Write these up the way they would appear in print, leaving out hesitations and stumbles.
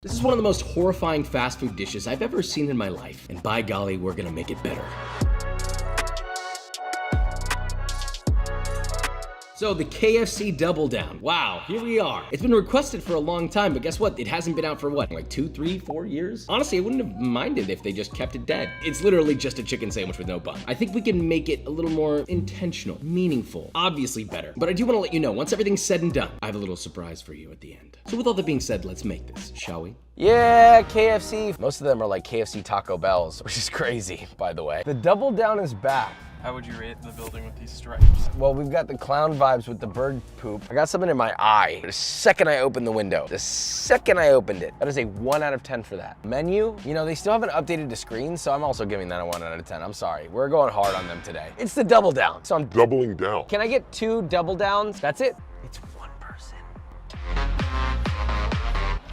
This is one of the most horrifying fast food dishes I've ever seen in my life, and by golly, we're gonna make it better. So the KFC Double Down. Wow, here we are. It's been requested for a long time, but guess what? It hasn't been out for what, like 2, 3, 4 years? Honestly, I wouldn't have minded if they just kept it dead. It's literally just a chicken sandwich with no bun. I think we can make it a little more intentional, meaningful, obviously better. But I do wanna let you know, once everything's said and done, I have a little surprise for you at the end. So with all that being said, let's make this, shall we? Yeah, KFC. Most of them are like KFC Taco Bells, which is crazy, by the way. The Double Down is back. How would you rate the building with these stripes? Well, we've got the clown vibes with the bird poop. I got something in my eye. The second I opened the window, the second I opened it, that is a 1 out of 10 for that. Menu, you know, they still haven't updated the screen, so I'm also giving that a 1 out of 10. I'm sorry, we're going hard on them today. It's the Double Down, so I'm doubling down. Can I get 2 Double Downs? That's it. It's 1 person.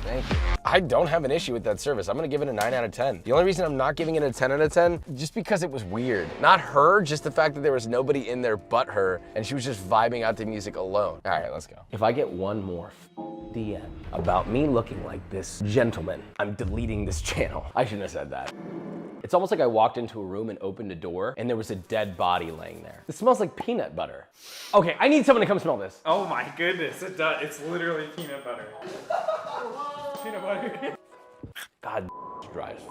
Thank you. I don't have an issue with that service. I'm gonna give it a 9 out of 10. The only reason I'm not giving it a 10 out of 10, just because it was weird. Not her, just the fact that there was nobody in there but her, and she was just vibing out to music alone. All right, let's go. If I get one more DM about me looking like this gentleman, I'm deleting this channel. I shouldn't have said that. It's almost like I walked into a room and opened a door and there was a dead body laying there. It smells like peanut butter. Okay, I need someone to come smell this. Oh my goodness, it does. It's literally peanut butter. Peanut butter. God, dry as f.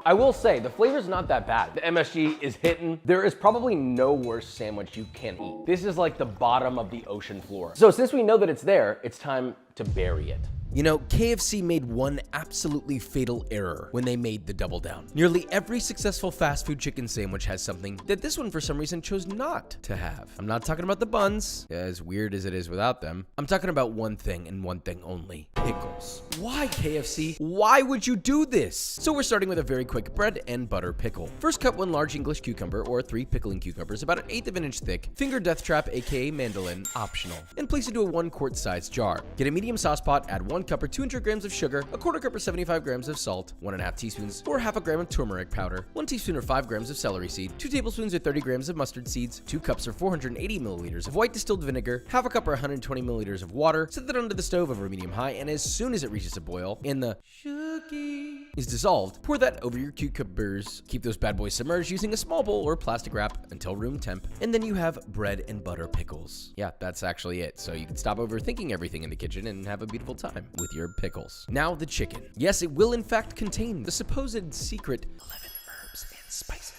I will say, the flavor's not that bad. The MSG is hitting. There is probably no worse sandwich you can eat. This is like the bottom of the ocean floor. So since we know that it's there, it's time to bury it. You know, KFC made one absolutely fatal error when they made the Double Down. Nearly every successful fast food chicken sandwich has something that this one for some reason chose not to have. I'm not talking about the buns, as weird as it is without them. I'm talking about one thing and one thing only: pickles. Why, KFC? Why would you do this? So we're starting with a very quick bread and butter pickle. First, cut 1 large English cucumber or 3 pickling cucumbers about 1/8 of an inch thick, finger death trap aka mandolin, optional, and place into a 1 quart size jar. Get a medium sauce pot, add 1 cup or 200 grams of sugar, a 1/4 cup or 75 grams of salt, 1.5 teaspoons or 1/2 gram of turmeric powder, 1 teaspoon or 5 grams of celery seed, 2 tablespoons or 30 grams of mustard seeds, 2 cups or 480 milliliters of white distilled vinegar, 1/2 cup or 120 milliliters of water. Set that under the stove over medium-high, and as soon as it reaches a boil and the sugar is dissolved, pour that over your cucumbers. Keep those bad boys submerged using a small bowl or plastic wrap until room temp, and then you have bread and butter pickles. Yeah, that's actually it. So you can stop overthinking everything in the kitchen and have a beautiful time with your pickles. Now the chicken. Yes, it will in fact contain the supposed secret 11 herbs and spices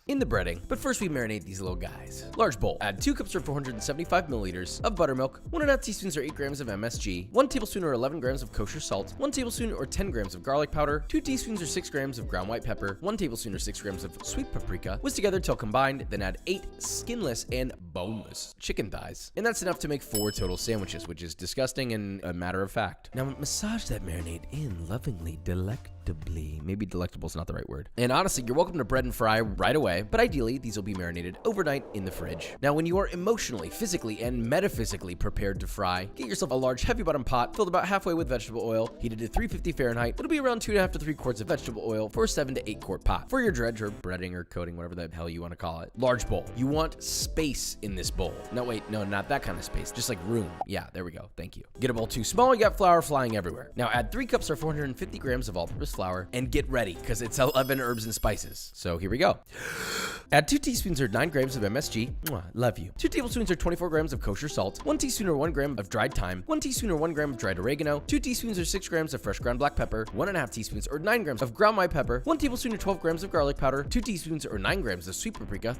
in the breading, but first we marinate these little guys. Large bowl, add 2 cups or 475 milliliters of buttermilk, 1.5 teaspoons or 8 grams of MSG, 1 tablespoon or 11 grams of kosher salt, 1 tablespoon or 10 grams of garlic powder, 2 teaspoons or 6 grams of ground white pepper, 1 tablespoon or 6 grams of sweet paprika. Whisk together till combined, then add 8 skinless and boneless chicken thighs. And that's enough to make 4 total sandwiches, which is disgusting and a matter of fact. Now massage that marinade in lovingly, delectably. Maybe delectable is not the right word. And honestly, you're welcome to bread and fry right away, but ideally these will be marinated overnight in the fridge. Now when you are emotionally, physically, and metaphysically prepared to fry, get yourself a large heavy bottom pot filled about halfway with vegetable oil, heated to 350 Fahrenheit. It'll be around 2.5 to 3 quarts of vegetable oil for a 7 to 8 quart pot. For your dredge or breading or coating, whatever the hell you want to call it. Large bowl. You want space in this bowl. No, wait, no, not that kind of space, just like room. Yeah, there we go, thank you. Get a bowl too small, you got flour flying everywhere. Now add 3 cups or 450 grams of all-purpose flour and get ready, because it's 11 herbs and spices. So here we go. Add 2 teaspoons or 9 grams of MSG. Mwah, love you. 2 tablespoons or 24 grams of kosher salt, 1 teaspoon or 1 gram of dried thyme, 1 teaspoon or 1 gram of dried oregano, 2 teaspoons or 6 grams of fresh ground black pepper, 1.5 teaspoons or 9 grams of ground white pepper, 1 tablespoon or 12 grams of garlic powder, 2 teaspoons or 9 grams of sweet paprika.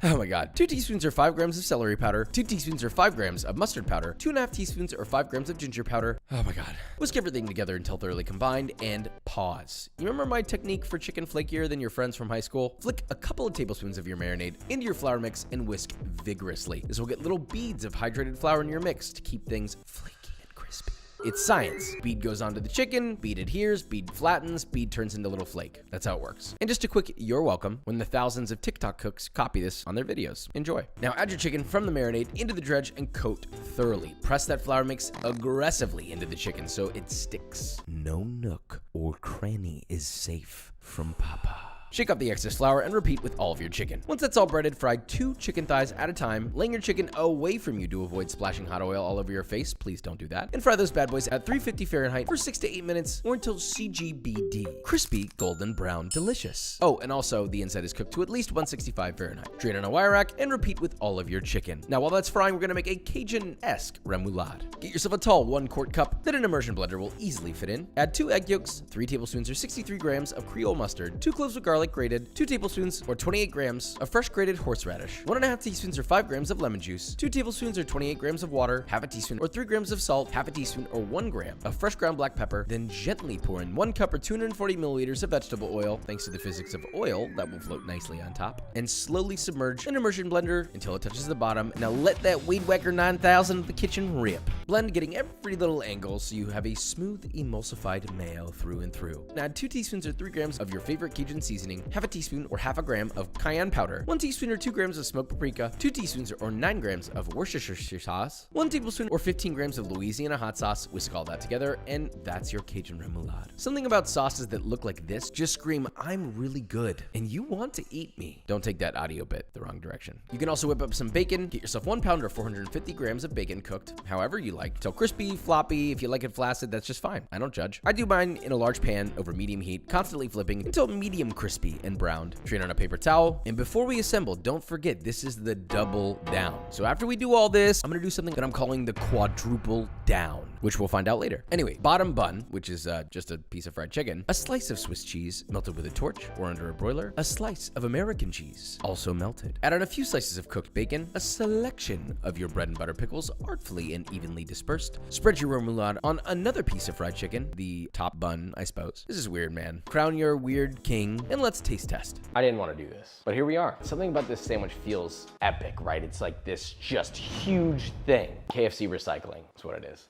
Oh my god. 2 teaspoons or 5 grams of celery powder, 2 teaspoons or 5 grams of mustard powder, 2.5 teaspoons or 5 grams of ginger powder. Oh my god. Whisk everything together until thoroughly combined and pause. You remember my technique for chicken flakier than your friends from high school? Flick a couple of tablespoons of your marinade into your flour mix and whisk vigorously. This will get little beads of hydrated flour in your mix to keep things flaky and crispy. It's science. Bead goes onto the chicken, bead adheres, bead flattens, bead turns into a little flake. That's how it works. And just a quick you're welcome when the thousands of TikTok cooks copy this on their videos. Enjoy. Now add your chicken from the marinade into the dredge and coat thoroughly. Press that flour mix aggressively into the chicken so it sticks. No nook or cranny is safe from Papa. Shake off the excess flour and repeat with all of your chicken. Once that's all breaded, fry 2 chicken thighs at a time, laying your chicken away from you to avoid splashing hot oil all over your face. Please don't do that. And fry those bad boys at 350 Fahrenheit for 6 to 8 minutes or until CGBD. Crispy, golden brown, delicious. Oh, and also the inside is cooked to at least 165 Fahrenheit. Drain on a wire rack and repeat with all of your chicken. Now while that's frying, we're gonna make a Cajun-esque remoulade. Get yourself a tall 1-quart cup that an immersion blender will easily fit in. Add 2 egg yolks, 3 tablespoons or 63 grams of Creole mustard, 2 cloves of garlic grated, 2 tablespoons or 28 grams of fresh grated horseradish, 1.5 teaspoons or 5 grams of lemon juice, 2 tablespoons or 28 grams of water, half a teaspoon or 3 grams of salt, half a teaspoon or 1 gram of fresh ground black pepper, then gently pour in 1 cup or 240 milliliters of vegetable oil, thanks to the physics of oil that will float nicely on top, and slowly submerge an immersion blender until it touches the bottom. Now let that Weed Whacker 9000 of the kitchen rip. Blend, getting every little angle so you have a smooth emulsified mayo through and through. Now add 2 teaspoons or 3 grams of your favorite Cajun seasoning, half a teaspoon or half a gram of cayenne powder, 1 teaspoon or 2 grams of smoked paprika, 2 teaspoons or 9 grams of Worcestershire sauce, 1 tablespoon or 15 grams of Louisiana hot sauce. Whisk all that together, and that's your Cajun remoulade. Something about sauces that look like this just scream, I'm really good, and you want to eat me. Don't take that audio bit the wrong direction. You can also whip up some bacon. Get yourself 1 pound or 450 grams of bacon cooked however you like. So crispy, floppy, if you like it flaccid, that's just fine. I don't judge. I do mine in a large pan over medium heat, constantly flipping until medium crispy and browned. Drain on a paper towel. And before we assemble, don't forget, this is the double down. So after we do all this, I'm gonna do something that I'm calling the quadruple down, which we'll find out later. Anyway, bottom bun, which is just a piece of fried chicken, a slice of Swiss cheese melted with a torch or under a broiler, a slice of American cheese, also melted. Add on a few slices of cooked bacon, a selection of your bread and butter pickles, artfully and evenly dispersed. Spread your remoulade on another piece of fried chicken, the top bun, I suppose. This is weird, man. Crown your weird king, and let's taste test. I didn't want to do this, but here we are. Something about this sandwich feels epic, right? It's like this just huge thing. KFC recycling, that's what it is.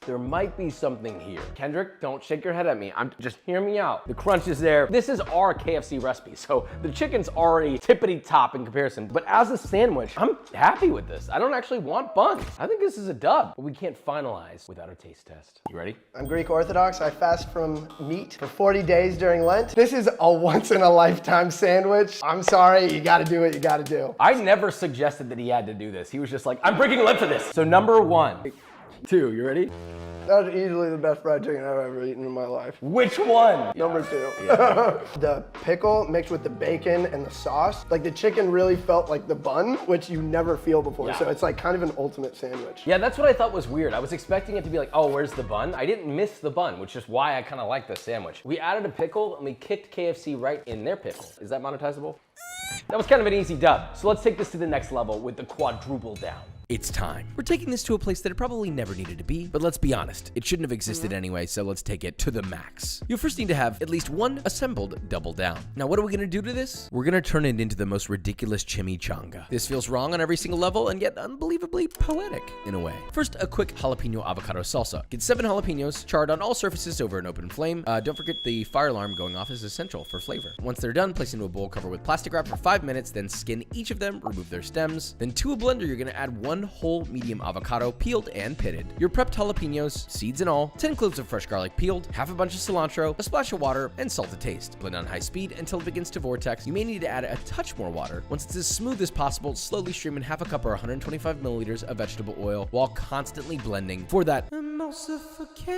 There might be something here. Kendrick, don't shake your head at me. Just hear me out. The crunch is there. This is our KFC recipe, so the chicken's already tippity top in comparison. But as a sandwich, I'm happy with this. I don't actually want buns. I think this is a dub, but we can't finalize without a taste test. You ready? I'm Greek Orthodox. I fast from meat for 40 days during Lent. This is a once-in-a-lifetime sandwich. I'm sorry, you gotta do what you gotta do. I never suggested that he had to do this. He was just like, I'm breaking Lent for this. So number 1. 2, you ready? That was easily the best fried chicken I've ever eaten in my life. Which one? Number 2. Yeah. The pickle mixed with the bacon and the sauce, like the chicken really felt like the bun, which you never feel before. Yeah. So it's like kind of an ultimate sandwich. Yeah, that's what I thought was weird. I was expecting it to be like, oh, where's the bun? I didn't miss the bun, which is why I kind of like this sandwich. We added a pickle and we kicked KFC right in their pickle. Is that monetizable? That was kind of an easy dub. So let's take this to the next level with the quadruple down. It's time. We're taking this to a place that it probably never needed to be, but let's be honest, it shouldn't have existed anyway, so let's take it to the max. You'll first need to have at least 1 assembled double down. Now, what are we gonna do to this? We're gonna turn it into the most ridiculous chimichanga. This feels wrong on every single level and yet unbelievably poetic in a way. First, a quick jalapeno avocado salsa. Get 7 jalapenos, charred on all surfaces over an open flame. Don't forget the fire alarm going off is essential for flavor. Once they're done, place into a bowl, cover with plastic wrap for 5 minutes, then skin each of them, remove their stems. Then to a blender, you're gonna add 1 whole medium avocado, peeled and pitted, your prepped jalapenos, seeds and all, 10 cloves of fresh garlic peeled, half a bunch of cilantro, a splash of water, and salt to taste. Blend on high speed until it begins to vortex. You may need to add a touch more water. Once it's as smooth as possible, slowly stream in half a cup or 125 milliliters of vegetable oil while constantly blending for that emulsification.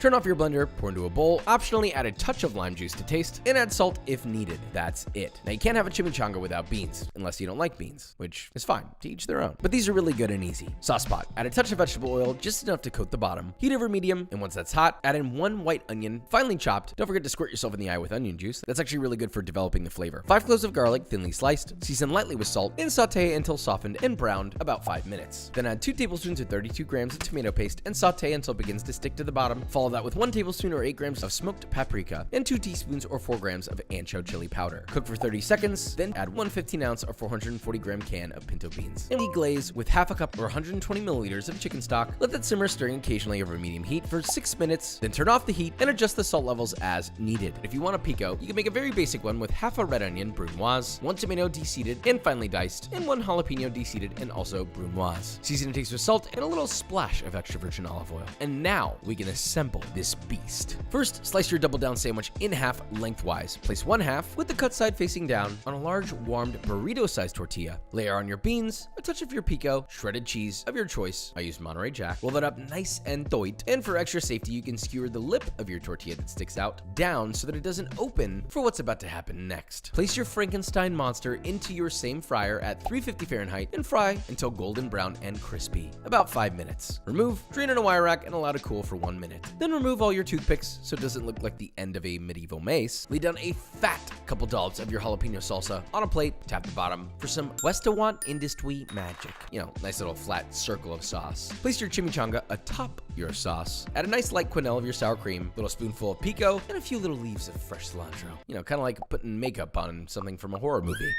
Turn off your blender, pour into a bowl, optionally add a touch of lime juice to taste, and add salt if needed. That's it. Now you can't have a chimichanga without beans, unless you don't like beans, which is fine, to each their own. But these are really good and easy. Sauce pot, add a touch of vegetable oil, just enough to coat the bottom. Heat over medium, and once that's hot, add in 1 white onion, finely chopped. Don't forget to squirt yourself in the eye with onion juice. That's actually really good for developing the flavor. 5 cloves of garlic, thinly sliced, season lightly with salt, and saute until softened and browned, about 5 minutes. Then add 2 tablespoons or 32 grams of tomato paste and saute until it begins to stick to the bottom. Follow that with 1 tablespoon or 8 grams of smoked paprika and 2 teaspoons or 4 grams of ancho chili powder. Cook for 30 seconds, then add 1 15-ounce or 440 gram can of pinto beans. And deglaze with half a cup or 120 milliliters of chicken stock. Let that simmer, stirring occasionally over medium heat for 6 minutes, then turn off the heat and adjust the salt levels as needed. If you want a pico, you can make a very basic one with half a red onion, brunoise, 1 tomato de-seeded and finely diced, and 1 jalapeno de-seeded and also brunoise. Season and taste with salt and a little splash of extra virgin olive oil. And now we can assemble assemble this beast. First, slice your double down sandwich in half lengthwise. Place one half with the cut side facing down on a large warmed burrito-sized tortilla. Layer on your beans, a touch of your pico, shredded cheese of your choice. I use Monterey Jack. Roll that up nice and tight. And for extra safety, you can skewer the lip of your tortilla that sticks out down so that it doesn't open for what's about to happen next. Place your Frankenstein monster into your same fryer at 350 Fahrenheit and fry until golden brown and crispy. About 5 minutes. Remove, drain in a wire rack, and allow to cool for 1 minute. Then remove all your toothpicks so it doesn't look like the end of a medieval mace. Lay down a fat couple dollops of your jalapeno salsa on a plate. Tap the bottom for some Westawant Industry magic. You know, nice little flat circle of sauce. Place your chimichanga atop your sauce. Add a nice light quenelle of your sour cream, little spoonful of pico, and a few little leaves of fresh cilantro. You know, kind of like putting makeup on something from a horror movie.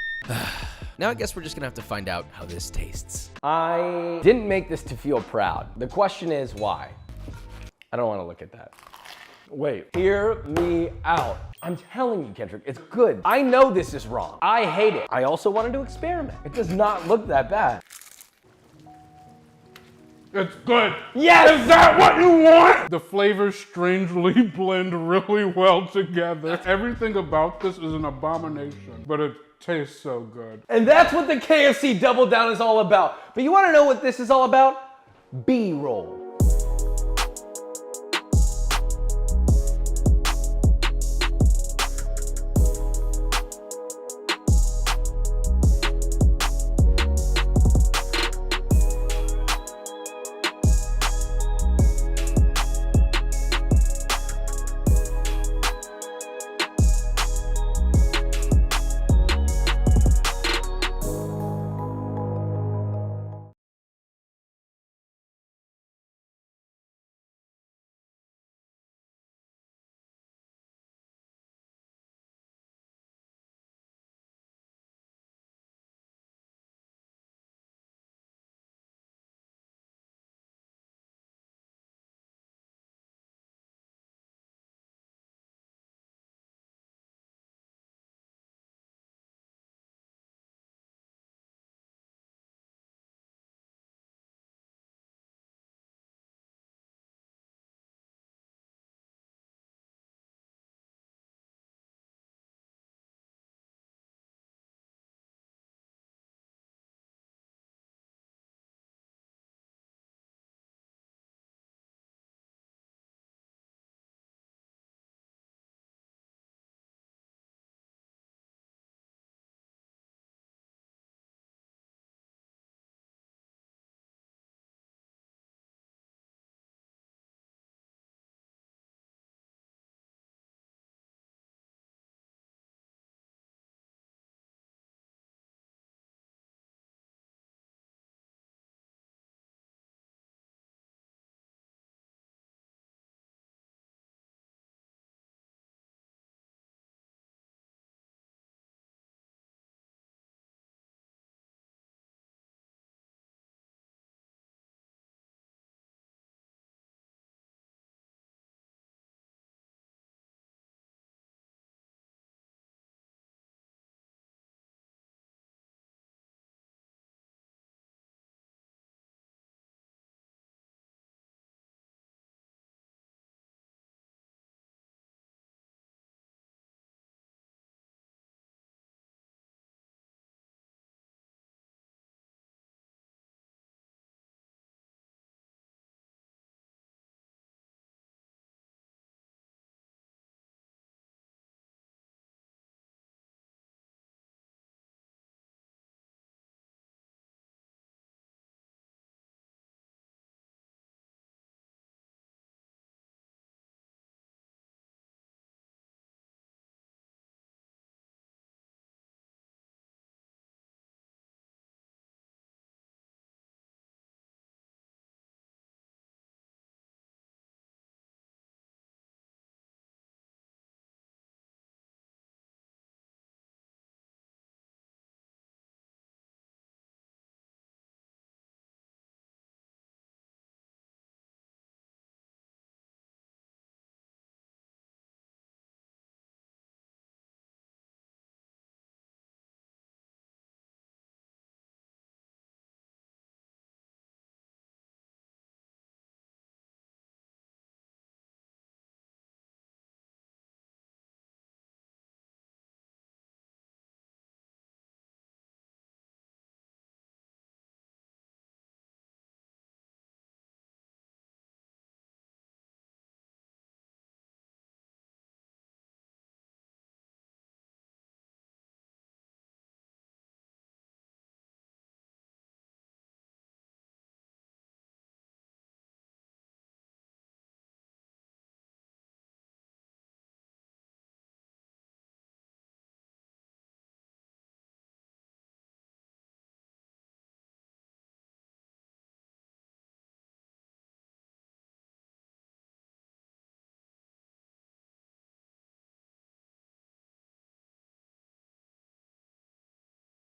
Now I guess we're just gonna have to find out how this tastes. I didn't make this to feel proud. The question is why? I don't want to look at that. Wait, hear me out. I'm telling you, Kendrick, it's good. I know this is wrong. I hate it. I also wanted to experiment. It does not look that bad. It's good. Yes! Is that what you want? The flavors strangely blend really well together. Everything about this is an abomination, but it tastes so good. And that's what the KFC Double Down is all about. But you want to know what this is all about? B-roll.